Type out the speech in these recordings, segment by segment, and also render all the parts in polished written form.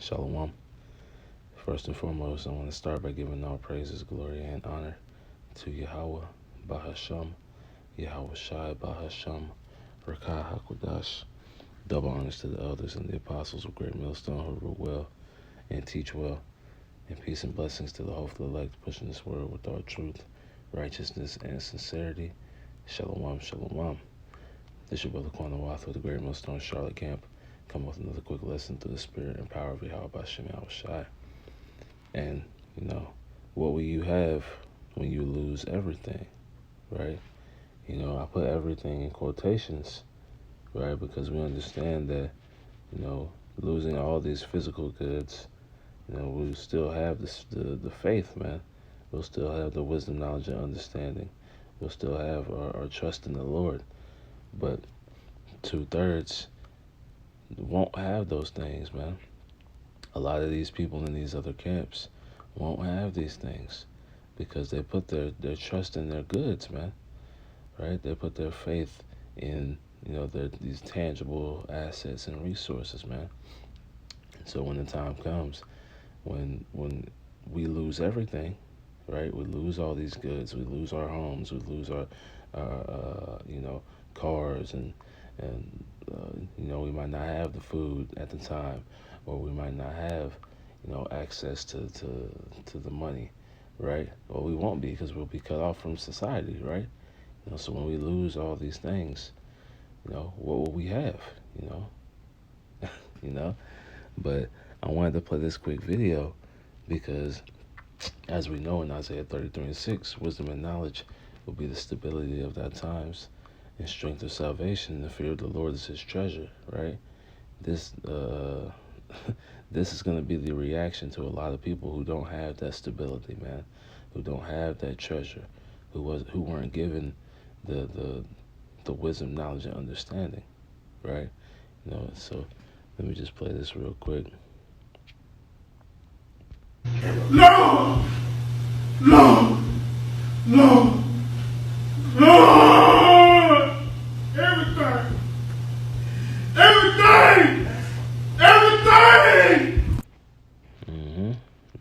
Shalom. First and foremost, I want to start by giving all praises, glory, and honor to Yahweh, Bahasham, Yahweh Shai, Bahasham, Rakah Hakwadash. Double honors to the elders and the apostles of Great Millstone who rule well and teach well. And peace and blessings to the hopeful elect pushing this word with all truth, righteousness, and sincerity. Shalom, shalom. This is your brother Quan Wath with the Great Millstone Charlotte Camp. Come with another quick lesson through the spirit and power of Yahweh Bashem Yahweh Shai. And, what will you have when you lose everything, right? I put everything in quotations, right? Because we understand that, losing all these physical goods, we still have the faith, man. We'll still have the wisdom, knowledge, and understanding. We'll still have our trust in the Lord. But 2/3 won't have those things, man. A lot of these people in these other camps won't have these things because they put their trust in their goods, man, right? They put their faith in, these tangible assets and resources, man. And so when the time comes, when we lose everything, right? We lose all these goods. We lose our homes. We lose our cars, and we might not have the food at the time, or we might not have, access to the money, right? Or we won't be because we'll be cut off from society, right? So when we lose all these things, what will we have? you know. But I wanted to play this quick video because, as we know in Isaiah 33:6, wisdom and knowledge will be the stability of thy times, and strength of salvation. The fear of the Lord is his treasure, right? This this is going to be the reaction to a lot of people who don't have that stability, man, who don't have that treasure, who weren't given the wisdom, knowledge, and understanding, right? So let me just play this real quick. No! No! No! No! Everything! Everything! Everything!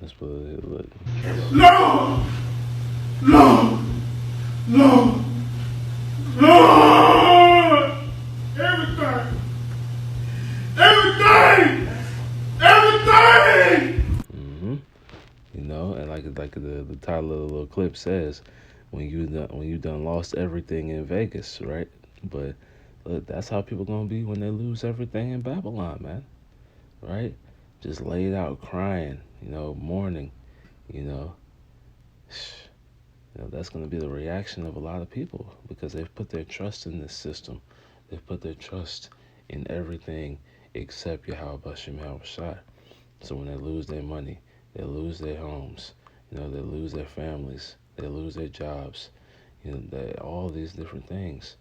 Let's put it. Look. No! No! No! No! Everything! Everything! Everything! And like the title of the little clip says, when you done lost everything in Vegas, right? But look, that's how people gonna be when they lose everything in Babylon, man. Right? Just laid out crying, mourning, that's gonna be the reaction of a lot of people because they've put their trust in this system. They've put their trust in everything except Yahweh Bashem Yahweh Shai. So when they lose their money, they lose their homes, they lose their families, they lose their jobs, all these different things.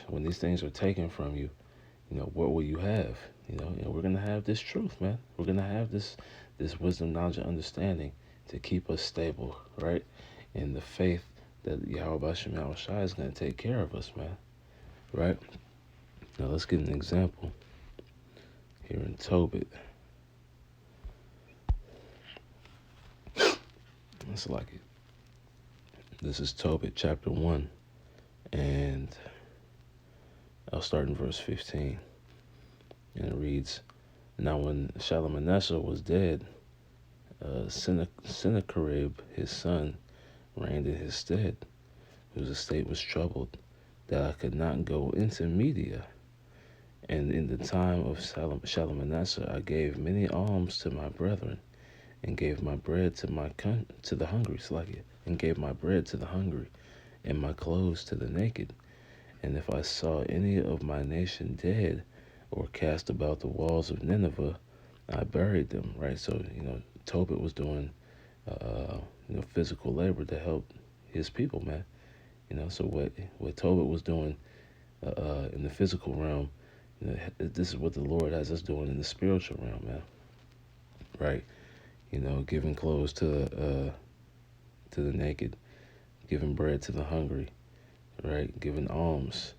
When these things are taken from you, what will you have? We're gonna have this truth, man. We're gonna have this wisdom, knowledge, and understanding to keep us stable, right? In the faith that Yahweh Bashem Yahweh Shai is gonna take care of us, man. Right? Now let's get an example here in Tobit. Let's like it. This is Tobit chapter 1, and I'll start in verse 15. And it reads, Now when Shalmaneser was dead, Sennacherib, his son, reigned in his stead, whose estate was troubled, that I could not go into Media. And in the time of Shalmaneser, I gave many alms to my brethren, and gave my bread to the hungry, and gave my bread to the hungry, and my clothes to the naked. And if I saw any of my nation dead, or cast about the walls of Nineveh, I buried them. Right. So Tobit was doing physical labor to help his people, man. So what Tobit was doing in the physical realm, this is what the Lord has us doing in the spiritual realm, man. Right. Giving clothes to the naked, giving bread to the hungry, right? Giving alms,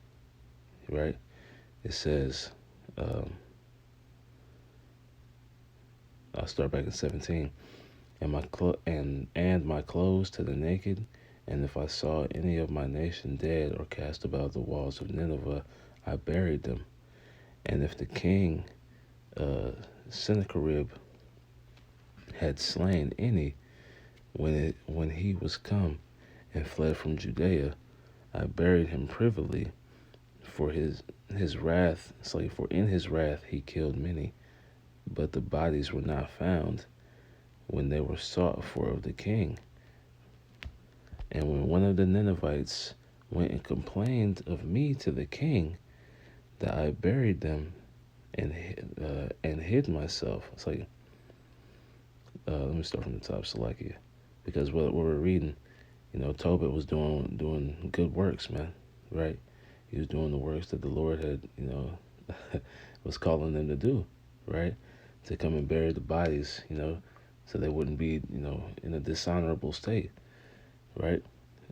right? It says, I'll start back in 17. And my clothes to the naked, and if I saw any of my nation dead or cast about the walls of Nineveh, I buried them. And if the king Sennacherib had slain any when he was come and fled from Judea, I buried him privily for his wrath. It's like, for in his wrath he killed many, but the bodies were not found when they were sought for of the king. And when one of the Ninevites went and complained of me to the king, that I buried them and hid myself. It's like, let me start from the top, Salakia, because what we're reading, Tobit was doing good works, man, right? He was doing the works that the Lord had, was calling them to do, right? To come and bury the bodies, so they wouldn't be, in a dishonorable state, right?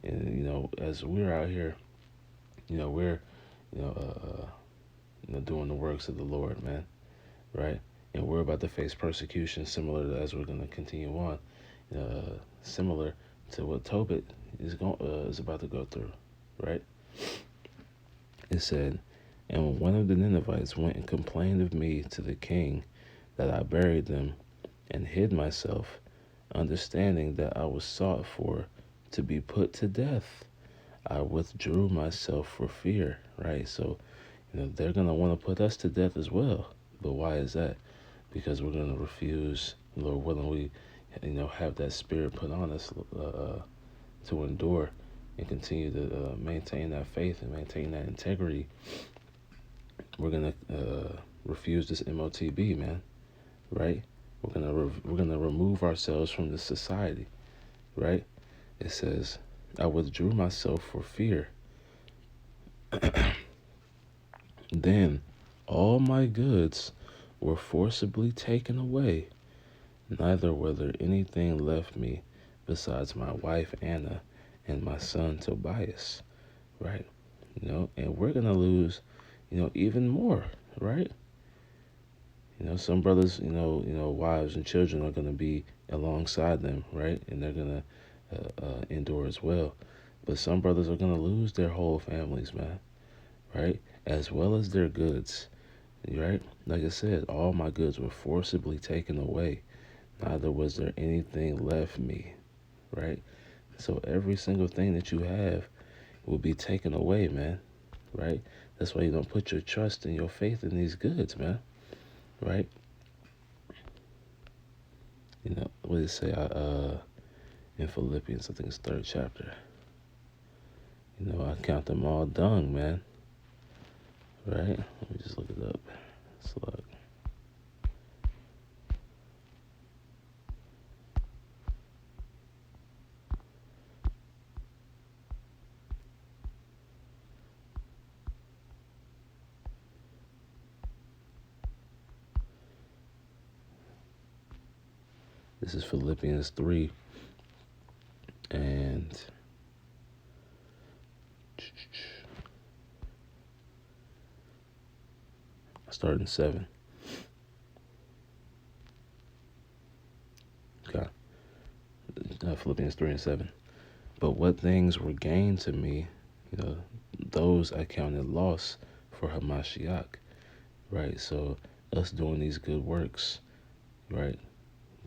And as we're out here, we're, you know, doing the works of the Lord, man, right? And we're about to face persecution similar to, as we're going to continue on, similar to what Tobit is about to go through, right? It said, and when one of the Ninevites went and complained of me to the king, that I buried them and hid myself, understanding that I was sought for to be put to death, I withdrew myself for fear, right? So, they're going to want to put us to death as well. But why is that? Because we're going to refuse, Lord willing, we, have that spirit put on us to endure and continue to maintain that faith and maintain that integrity. We're going to refuse this MOTB, man, right? We're gonna remove ourselves from this society, right? It says, I withdrew myself for fear. Then all my goods were forcibly taken away, neither were there anything left me besides my wife Anna and my son Tobias, right? And we're gonna lose, even more, right? Some brothers, wives and children are gonna be alongside them, right? And they're gonna endure as well. But some brothers are gonna lose their whole families, man, right? As well as their goods, right? Like I said, all my goods were forcibly taken away. Neither was there anything left me, right? So every single thing that you have will be taken away, man, right? That's why you don't put your trust and your faith in these goods, man, right? What did it say? In Philippians, I think it's 3rd chapter. I count them all dung, man. Right? Let me just look it up. Slug. This is Philippians 3. And I start in 7. Okay. Philippians 3 and 7. But what things were gained to me, those I counted loss for Hamashiach, right? So us doing these good works, right?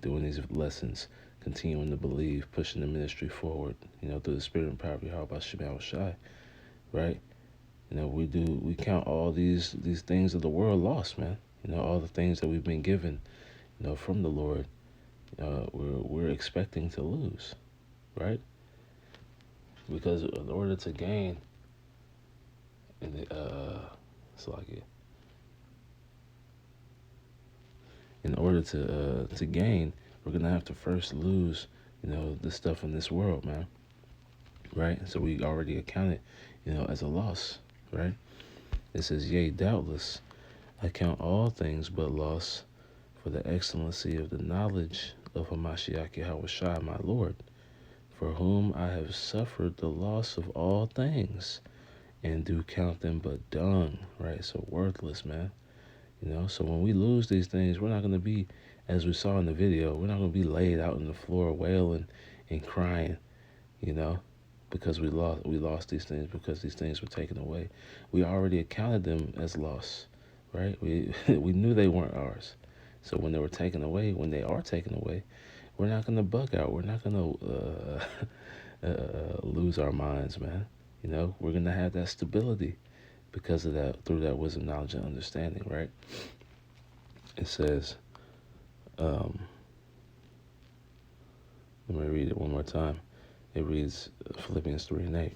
Doing these lessons, continuing to believe, pushing the ministry forward, through the spirit and power of Yahweh Shema Shai, right? We count all these things of the world lost, man. All the things that we've been given, from the Lord, we're expecting to lose, right? Because in order to gain, in order to gain, we're gonna have to first lose, the stuff in this world, man. Right? So we already accounted, as a loss, right? It says, yea, doubtless, I count all things but loss for the excellency of the knowledge of Hamashiach Yahweh my Lord, for whom I have suffered the loss of all things, and do count them but dung, right? So worthless, man. You know, so when we lose these things, we're not going to be, as we saw in the video, we're not going to be laid out on the floor wailing and crying, you know, because we lost these things, because these things were taken away. We already accounted them as loss, right? We we knew they weren't ours. So when they were taken away, when they are taken away, we're not going to bug out. We're not going to lose our minds, man. You know, we're going to have that stability because of that, through that wisdom, knowledge, and understanding, right? It says, let me read it one more time. It reads Philippians 3 and 8.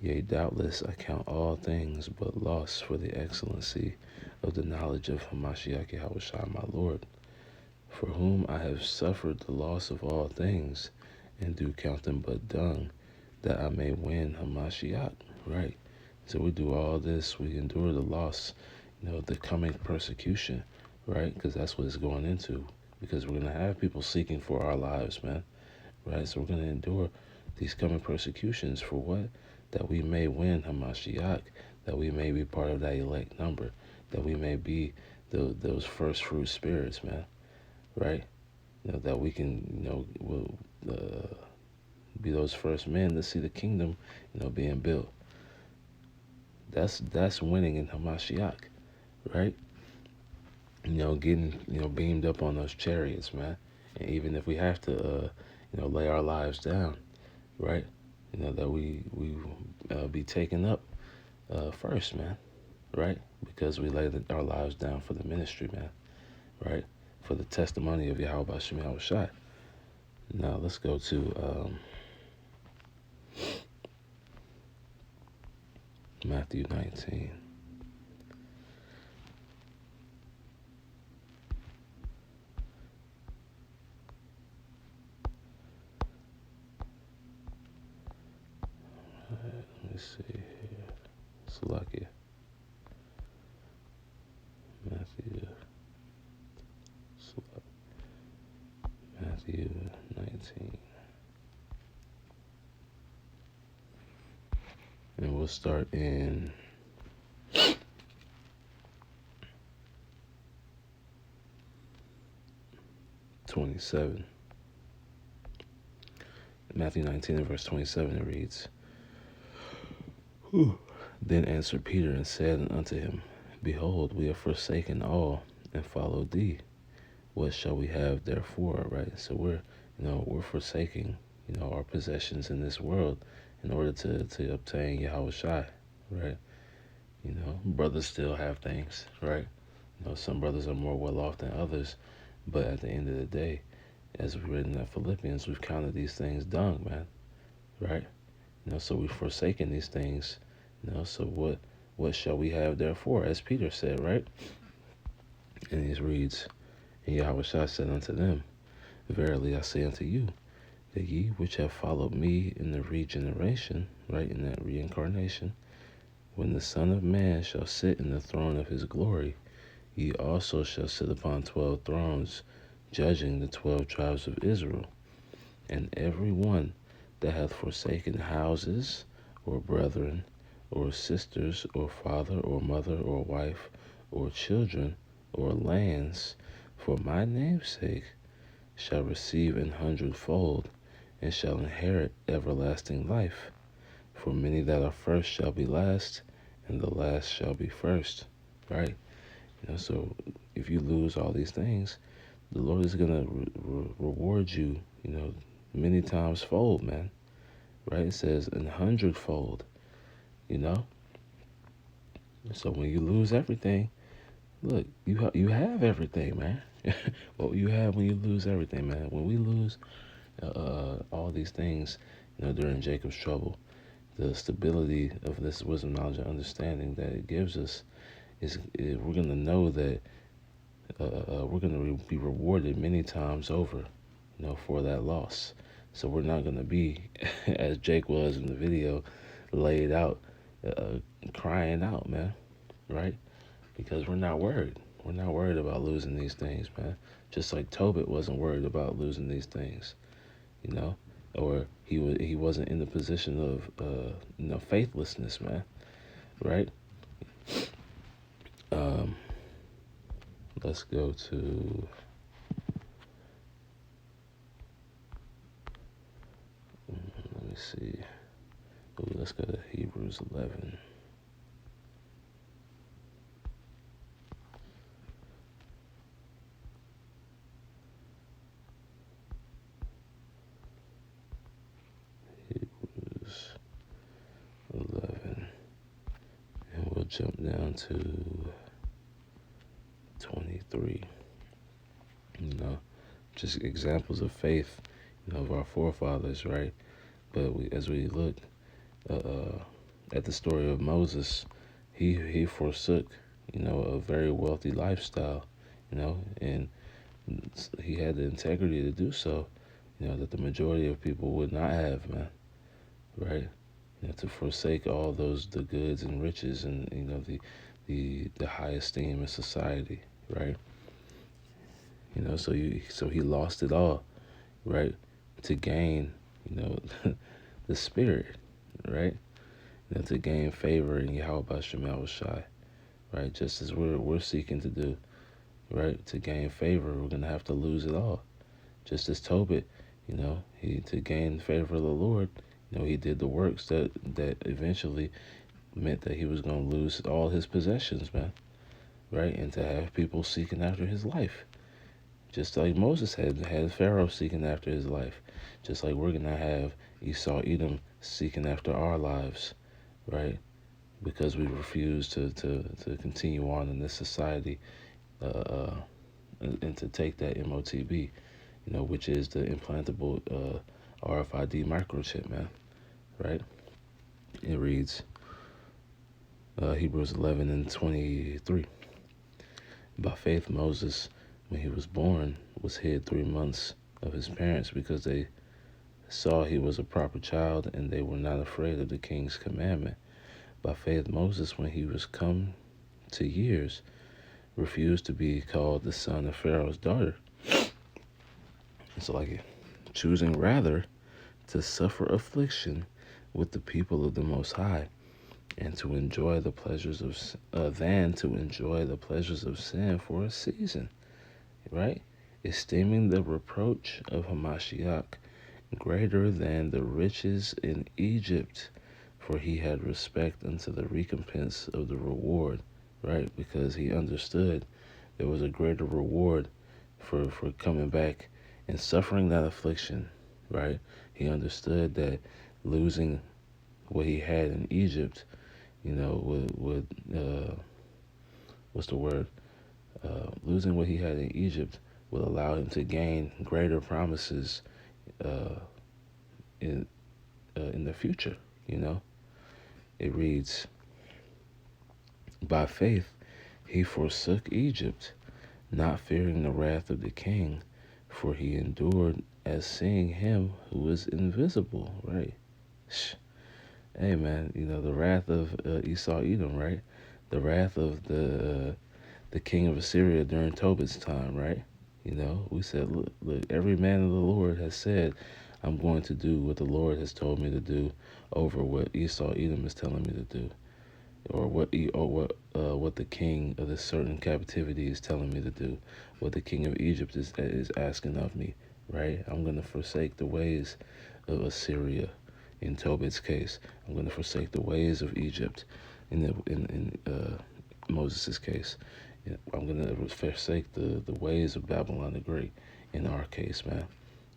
Yea, doubtless I count all things but loss for the excellency of the knowledge of Hamashiach Yahushua my Lord, for whom I have suffered the loss of all things, and do count them but dung, that I may win Hamashiach. Right? So we do all this, we endure the loss, you know, the coming persecution, right? Because that's what it's going into. Because we're going to have people seeking for our lives, man, right? So we're going to endure these coming persecutions for what? That we may win Hamashiach, that we may be part of that elect number, that we may be those first fruit spirits, man, right? You know, that we can, you know, will be those first men to see the kingdom, you know, being built. That's winning in Hamashiach, right? You know, getting, you know, beamed up on those chariots, man. And even if we have to, you know, lay our lives down, right? You know, that we be taken up first, man, right? Because we lay our lives down for the ministry, man, right? For the testimony of Yahweh Bashim Yahushai. Now let's go to Matthew 19. Let me see here. Salakia. Matthew 19. And we'll start in 27. Matthew 19 and verse 27, it reads, Then answered Peter and said unto him, Behold, we have forsaken all and followed thee. What shall we have therefore? Right? So we're forsaking, you know, our possessions in this world in order to obtain Yahweh Shai, right? You know, brothers still have things, right? You know, some brothers are more well off than others, but at the end of the day, as we've written in Philippians, we've counted these things dung, man, right? You know, so we've forsaken these things, you know, so what shall we have therefore, as Peter said, right? And he reads, And Yahweh Shai said unto them, Verily I say unto you, that ye which have followed me in the regeneration, right, in that reincarnation, when the Son of Man shall sit in the throne of his glory, ye also shall sit upon 12 thrones, judging the 12 tribes of Israel. And every one that hath forsaken houses, or brethren, or sisters, or father, or mother, or wife, or children, or lands, for my name's sake, shall receive 100-fold, and shall inherit everlasting life. For many that are first shall be last, and the last shall be first. Right? You know, so if you lose all these things, the Lord is gonna reward you, you know, many times fold, man. Right? It says 100-fold. You know. So when you lose everything, look, you have everything, man. What you have when you lose everything, man. When we lose all these things, you know, during Jacob's trouble, the stability of this wisdom, knowledge, and understanding that it gives us is we're going to know that we're going to be rewarded many times over, you know, for that loss. So we're not going to be, as Jake was in the video, laid out, crying out, man, right? Because we're not worried. We're not worried about losing these things, man. Just like Tobit wasn't worried about losing these things, you know, or he wasn't in the position of you know, faithlessness, man, right? Let's go to let me see. Ooh, let's go to Hebrews 11. Hebrews 11. And we'll jump down to 23. Just examples of faith, of our forefathers, right? But as we look at the story of Moses, he forsook, a very wealthy lifestyle, and he had the integrity to do so, that the majority of people would not have, man, right? To forsake all the goods and riches and the high esteem in society, right? So he lost it all, right, to gain, the spirit, right? To gain favor in Yahweh Shema Shai, right? Just as we're seeking to do, right? To gain favor, we're gonna have to lose it all. Just as Tobit, he to gain favor of the Lord, he did the works that eventually meant that he was gonna lose all his possessions, man, right? And to have people seeking after his life. Just like Moses had Pharaoh seeking after his life. Just like we're going to have Esau Edom seeking after our lives, right? Because we refuse to continue on in this society and to take that MOTB, which is the implantable RFID microchip, man, right? It reads Hebrews 11 and 23. By faith, Moses, when he was born, was hid 3 months of his parents because they saw he was a proper child and they were not afraid of the king's commandment. By faith, Moses, when he was come to years, refused to be called the son of Pharaoh's daughter. It's like choosing rather to suffer affliction with the people of the Most High and to enjoy the pleasures of than to enjoy the pleasures of sin for a season, right? Esteeming the reproach of Hamashiach greater than the riches in Egypt, for he had respect unto the recompense of the reward, right? Because he understood there was a greater reward for coming back and suffering that affliction, right? He understood that losing what he had in Egypt, would what's the word? Losing what he had in Egypt will allow him to gain greater promises in the future. It reads, by faith he forsook Egypt, not fearing the wrath of the king, for he endured as seeing him who is invisible, right? Hey man, the wrath of Esau Edom, right? The wrath of the king of Assyria during Tobit's time, right? We said, look, every man of the Lord has said, I'm going to do what the Lord has told me to do over what Esau Edom is telling me to do, or what the king of this certain captivity is telling me to do, what the king of Egypt is asking of me, right? I'm going to forsake the ways of Assyria. In Tobit's case, I'm going to forsake the ways of Egypt. In Moses' case, I'm going to forsake the ways of Babylon the Great. In our case, man,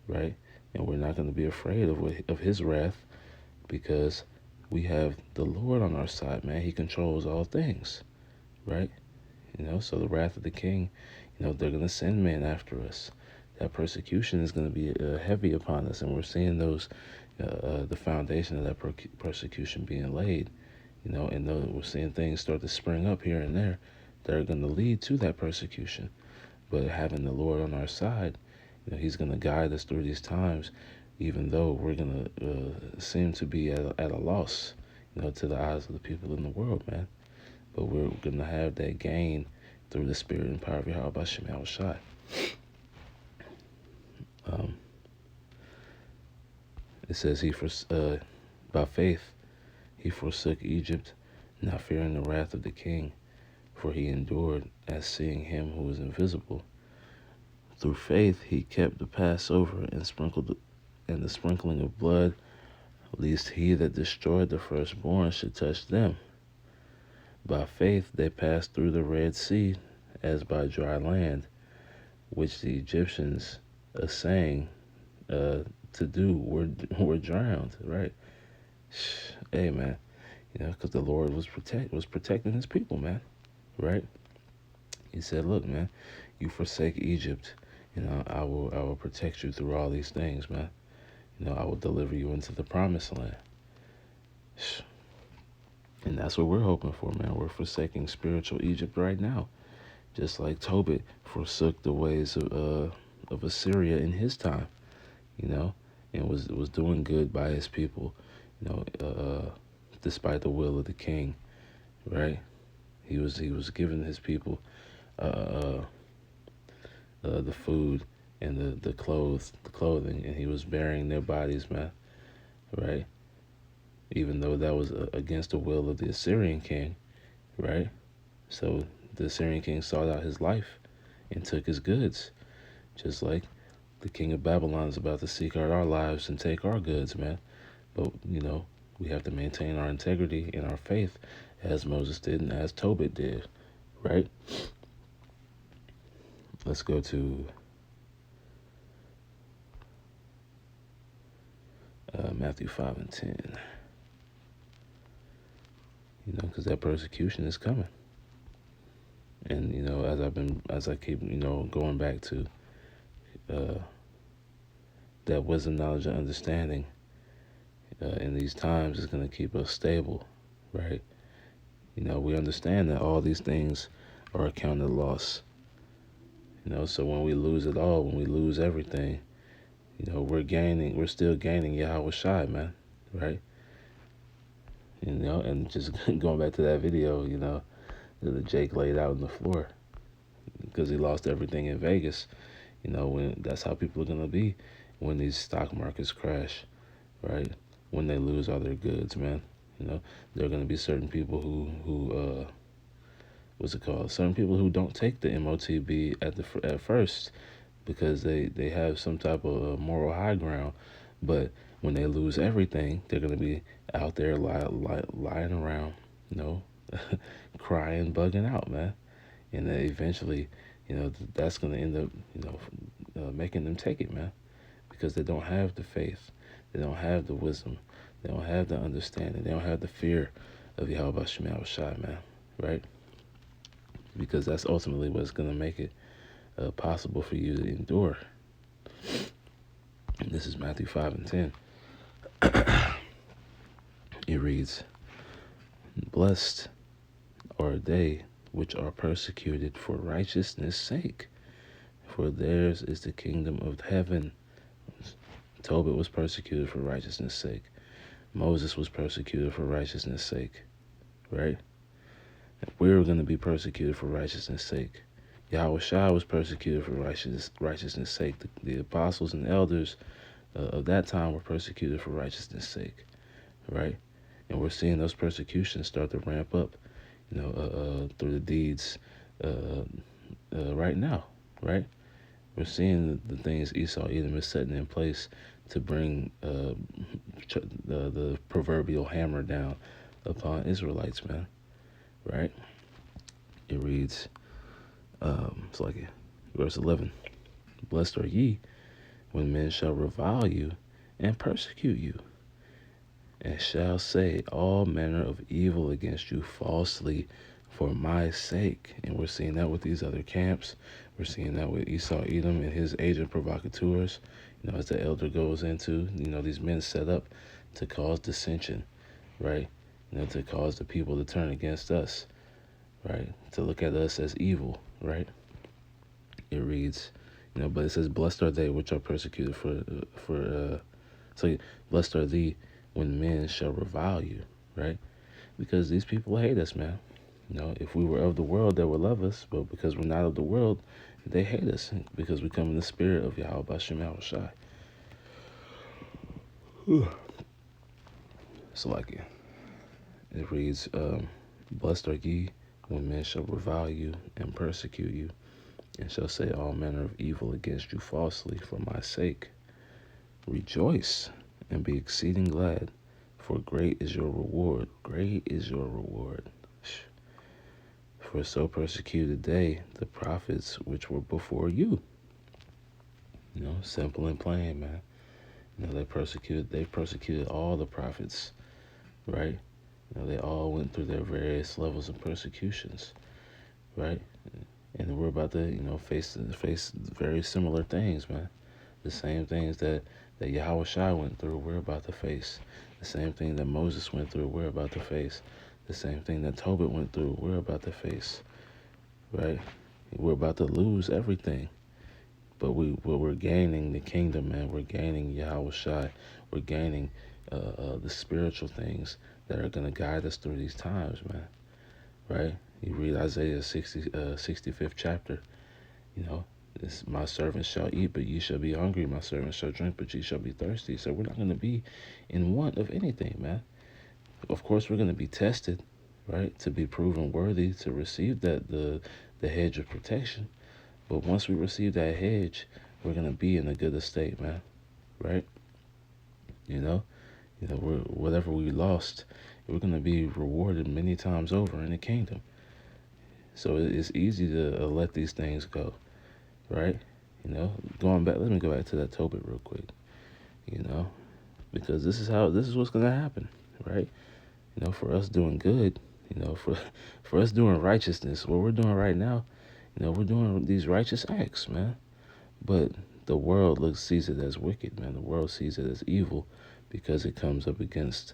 right? And we're not going to be afraid of his wrath because we have the Lord on our side, man. He controls all things, right? So the wrath of the king, they're going to send men after us. That persecution is going to be heavy upon us, and we're seeing the foundation of that persecution being laid, and we're seeing things start to spring up here and there that are going to lead to that persecution. But having the Lord on our side, he's going to guide us through these times, even though we're going to seem to be at a loss, to the eyes of the people in the world, man. But we're going to have that gain through the spirit and power of Yahweh Shema Shai. It says by faith he forsook Egypt, not fearing the wrath of the king, for he endured as seeing him who is invisible. Through faith he kept the Passover and the sprinkling of blood, lest he that destroyed the firstborn should touch them. By faith they passed through the Red Sea as by dry land, which the Egyptians, saying to do, were drowned. Right? Hey, man. Because the Lord was protecting His people, man. Right? He said, "Look, man, you forsake Egypt, I will protect you through all these things, man. I will deliver you into the promised land." And that's what we're hoping for, man. We're forsaking spiritual Egypt right now, just like Tobit forsook the ways of Assyria in his time, and was doing good by his people, despite the will of the king, right? He was giving his people the food and the clothing, and he was burying their bodies, man, right? Even though that was against the will of the Assyrian king, right? So the Assyrian king sought out his life and took his goods, just like the king of Babylon is about to seek out our lives and take our goods, man. But, we have to maintain our integrity and our faith as Moses did and as Tobit did, right? Let's go to Matthew 5 and 10. Because that persecution is coming. And, as I keep, going back to that wisdom, knowledge, and understanding in these times is going to keep us stable, right? We understand that all these things are accounted loss. So when we lose it all, when we lose everything, we're still gaining Yahweh Shai, man, right? And just going back to that video, that Jake laid out on the floor because he lost everything in Vegas. When that's how people are going to be when these stock markets crash, right? When they lose all their goods, man. There are going to be certain people who what's it called? Certain people who don't take the MOTB at first because they have some type of moral high ground, but when they lose everything, they're going to be out there lying around, crying, bugging out, man. And then eventually, that's going to end up, making them take it, man, because they don't have the faith, they don't have the wisdom, they don't have the understanding, they don't have the fear of Yahweh Shema Shai, man, right? Because that's ultimately what's going to make it possible for you to endure. And this is Matthew 5 and 10. It reads, "Blessed are they which are persecuted for righteousness' sake, for theirs is the kingdom of heaven." Tobit was persecuted for righteousness' sake. Moses was persecuted for righteousness' sake, right? We're going to be persecuted for righteousness' sake. Yahweh Shai was persecuted for righteousness' sake. The apostles and elders of that time were persecuted for righteousness' sake, right? And we're seeing those persecutions start to ramp up, through the deeds right now, right? We're seeing the things Esau Edom is setting in place to bring the proverbial hammer down upon Israelites, man, right? It reads, it's like verse 11, "Blessed are ye when men shall revile you and persecute you, and shall say all manner of evil against you falsely for my sake." And we're seeing that with these other camps. We're seeing that with Esau Edom and his agent provocateurs. As the elder goes into, these men set up to cause dissension, right? To cause the people to turn against us, right? To look at us as evil, right? It reads, but it says, "Blessed are they which are persecuted so blessed are thee when men shall revile you," right? Because these people hate us, man. If we were of the world, they would love us, but because we're not of the world, they hate us because we come in the spirit of Yahweh Shema Shai. So it reads, "Blessed are ye when men shall revile you and persecute you, and shall say all manner of evil against you falsely for my sake. Rejoice and be exceeding glad, for great is your reward. Great is your reward. For so persecuted they the prophets which were before you. Simple and plain, man. They persecuted all the prophets, right? They all went through their various levels of persecutions, right? And we're about to, face very similar things, man. The same things that Yahweh Shai went through, we're about to face. The same thing that Moses went through, we're about to face. The same thing that Tobit went through, we're about to face, right? We're about to lose everything. But we're gaining the kingdom, man. We're gaining Yahweh Shai. We're gaining the spiritual things that are going to guide us through these times, man. Right? You read Isaiah 65th chapter. My servants shall eat, but ye shall be hungry. My servants shall drink, but ye shall be thirsty. So we're not going to be in want of anything, man. Of course, we're going to be tested, right, to be proven worthy to receive the hedge of protection. But once we receive that hedge, we're going to be in a good estate, man. Right? Whatever we lost, we're going to be rewarded many times over in the kingdom. So it's easy to let these things go. Right? Going back, let me go back to that Tobit real quick. Because this is what's going to happen. Right? For us doing good, for us doing righteousness, what we're doing right now, we're doing these righteous acts, man. But the world sees it as wicked, man. The world sees it as evil because it comes up against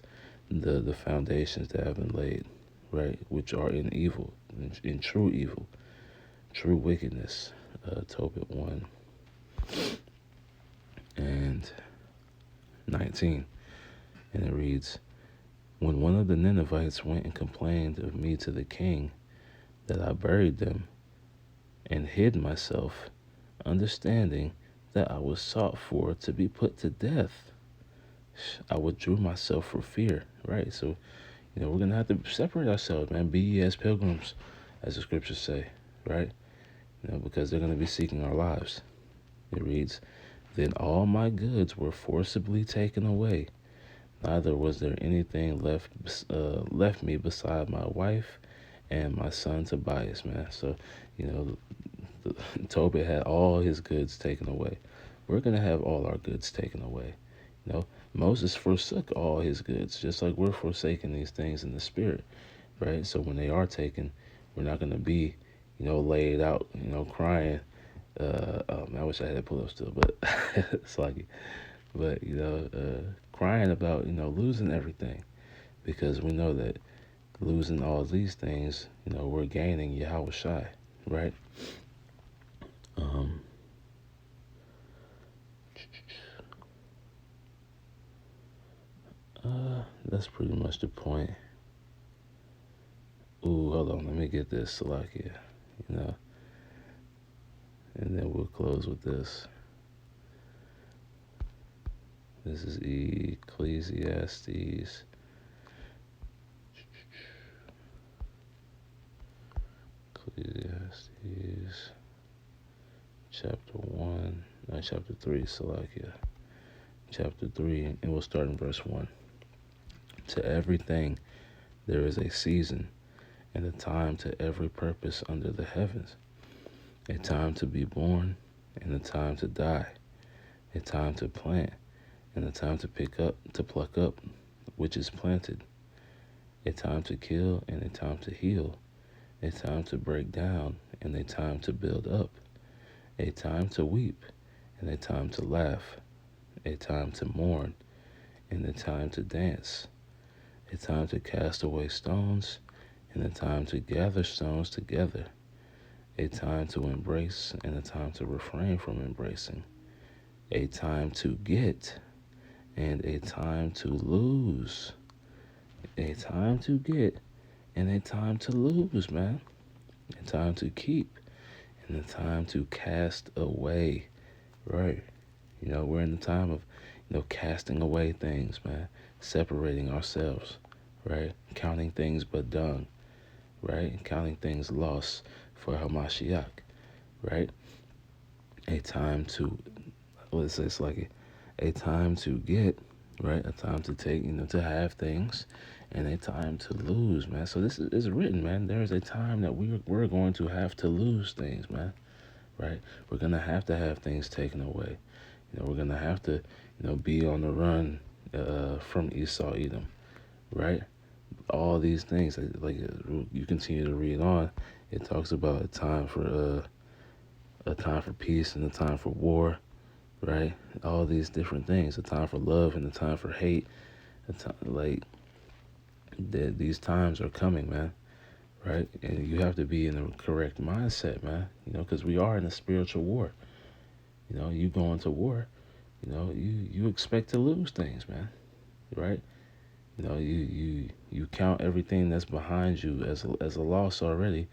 the foundations that have been laid, right? Which are in evil, in true evil, true wickedness. Tobit 1 and 19. And it reads, when one of the Ninevites went and complained of me to the king, that I buried them and hid myself, understanding that I was sought for to be put to death, I withdrew myself for fear, right? So, we're going to have to separate ourselves, man. Be ye as pilgrims, as the scriptures say, right? Because they're going to be seeking our lives. It reads, then all my goods were forcibly taken away. Neither was there anything left me beside my wife and my son Tobias, man. So, Tobit had all his goods taken away. We're going to have all our goods taken away. Moses forsook all his goods, just like we're forsaking these things in the spirit, right? So when they are taken, we're not going to be, laid out, crying. I wish I had it pulled up still, but it's like, but, crying about, losing everything, because we know that losing all these things, we're gaining Yahweh Shai, right? That's pretty much the point. Ooh, hold on, let me get this, Salakia, and then we'll close with this. This is Ecclesiastes. Ecclesiastes chapter 3, Salakia. Chapter 3, and we'll start in verse 1. To everything there is a season, and a time to every purpose under the heavens. A time to be born, and a time to die. A time to plant, and a time to pluck up, which is planted. A time to kill, and a time to heal. A time to break down, and a time to build up. A time to weep, and a time to laugh. A time to mourn, and a time to dance. A time to cast away stones, and a time to gather stones together. A time to embrace, and a time to refrain from embracing. A time to get, and a time to lose. A time to get, and a time to lose, man. A time to keep, and a time to cast away, right? We're in the time of, casting away things, man. Separating ourselves, right? Counting things but dung, right? Counting things lost for Hamashiach, right? A time to, it's like a time to get, right? A time to take, to have things, and a time to lose, man. So this is written, man. There is a time that we're going to have to lose things, man, right? We're going to have things taken away. We're going to have to, be on the run from Esau, Edom, right? All these things, like you continue to read on, it talks about a time for peace and a time for war, right? All these different things, a time for love and a time for hate. A time, like these times are coming, man, right? And you have to be in the correct mindset, man. Because we are in a spiritual war. You go into war, you expect to lose things, man, right? You count everything that's behind you as a loss already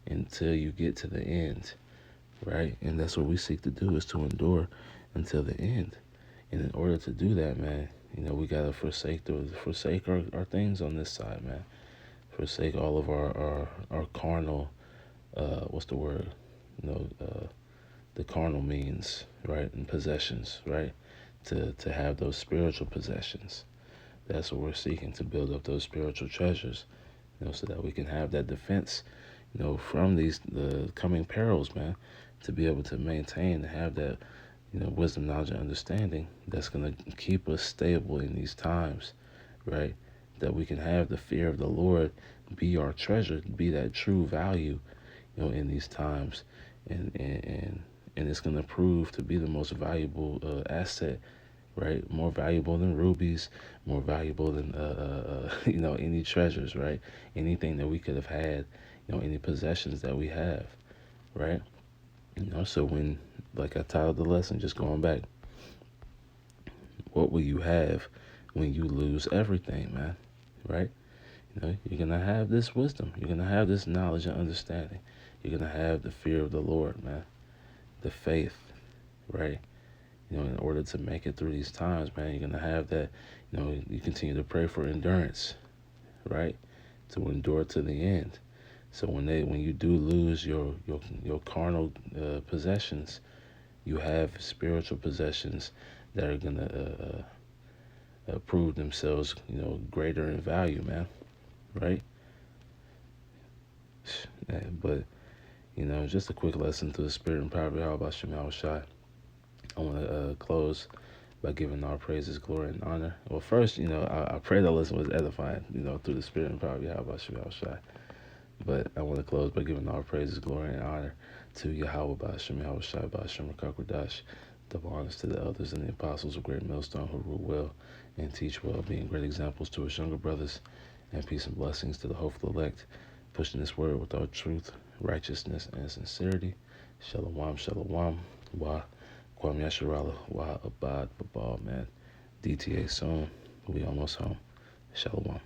until you get to the end, right? And that's what we seek to do, is to endure until the end. And in order to do that, man, we gotta forsake our things on this side, man. Forsake all of our carnal, what's the word? The carnal means, right? And possessions, right? To have those spiritual possessions. That's what we're seeking, to build up those spiritual treasures, so that we can have that defense, from the coming perils, man, to be able to maintain and have that, wisdom, knowledge, and understanding that's going to keep us stable in these times, right? That we can have the fear of the Lord be our treasure, be that true value, in these times, and it's going to prove to be the most valuable asset, right? More valuable than rubies, more valuable than any treasures, right? Anything that we could have had, any possessions that we have, right? So when, like I titled the lesson, just going back, what will you have when you lose everything, man? Right? You're gonna have this wisdom, you're gonna have this knowledge and understanding, you're gonna have the fear of the Lord, man, the faith, right? In order to make it through these times, man, you're gonna have that. You continue to pray for endurance, right? To endure to the end. So when you do lose your carnal possessions, you have spiritual possessions that are gonna prove themselves, greater in value, man, right? But just a quick lesson through the spirit and power of Yahweh Shem Shai. I want to close by giving all praises, glory, and honor. Well, first, I pray that lesson was edifying, through the spirit and power of Yahweh Shem Shai. But I want to close by giving all praises, glory, and honor to Yahweh Ba'ashem Yahweh Shai Ba'ashem Rakakwadash. Double honors to the elders and the apostles of Great Millstone who rule well and teach well, being great examples to us younger brothers, and peace and blessings to the hopeful elect, pushing this word with all truth, righteousness, and sincerity. Shalom, shalom, wa, kwam yasharala, wa, abad, babal, man. DTA soon. We almost home. Shalom.